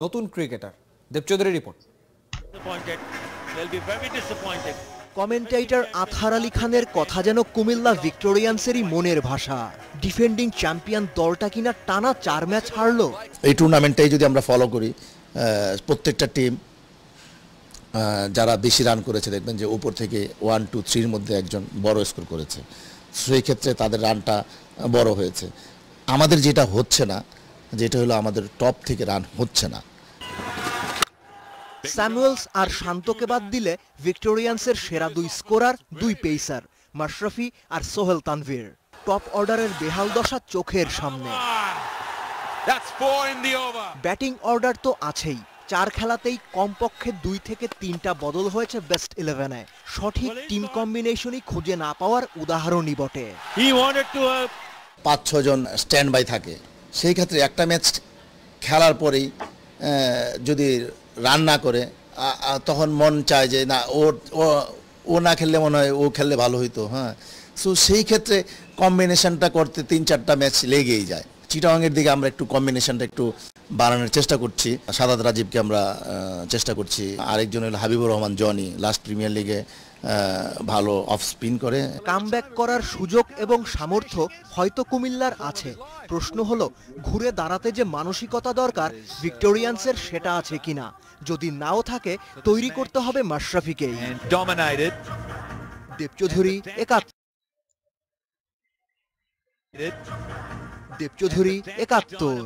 নতুন cricketer দেবচৌধুরী report. Commentator Athar Ali খানের কথা যেন কুমিল্লা ভিক্টোরিয়ান্সেরই মনের ভাষা। ডিফেন্ডিং চ্যাম্পিয়ন দলটা কিনা টানা 4 ম্যাচ হারলো। এই টুর্নামেন্টটাই যদি আমরা ফলো করি, প্রত্যেকটা টিম যারা বেশি রান করেছে দেখবেন যে উপর থেকে 1, 2, 3 মধ্যে একজন বড় স্কোর করেছে। সেই ক্ষেত্রে তাদের রানটা বড় হয়েছে। আমাদের যেটা হচ্ছে না, যেটা হলো আমাদের টপ থেকে রান হচ্ছে না। স্যামুয়েলস আর শান্তকে বাদ দিলে ভিক্টোরিয়ান্সের সেরা 2 স্কোরার 2 পেসার মাশরাফি আর সোহেল তানভীর। টপ অর্ডারের বেহাল দশা চোখের সামনে। ব্যাটিং অর্ডার তো আছেই, 4 খেলাতেই কমপক্ষে 2 থেকে 3টা বদল হয়েছে বেস্ট 11-এ। সঠিক টিম কম্বিনেশনই খুঁজে না পাওয়ার উদাহরণই বটে। 5-6 জন স্ট্যান্ড বাই থাকে, সেই ক্ষেত্রে একটা ম্যাচ খেলার পরেই যদি রান না করে তখন মন চায় যে না ও না খেললে মনে হয় ও খেললে ভালো হইতো। হ্যাঁ, সো সেই ক্ষেত্রে কম্বিনেশনটা করতে 3-4টা ম্যাচ লেগেই যায়। চিটাগাংয়ের দিকে আমরা একটু কম্বিনেশনটা একটু বাড়ানোর চেষ্টা করছি। সাদাত রাজীবকে আমরা চেষ্টা করছি। আরেকজন হলো Habibur Rahman Johnny, last premier লিগে ভালো অফ স্পিন করে। কামব্যাক করার সুযোগ এবং সামর্থ্য হয়তো কুমিল্লার আছে। প্রশ্ন হলো ঘুরে দাঁড়াতে যে মানসিকতা দরকার ভিক্টোরিয়ান্সের সেটা আছে কিনা। যদি নাও থাকে তৈরি করতে হবে মাশরাফিকেই। দেবচৌধুরী একাত্তর।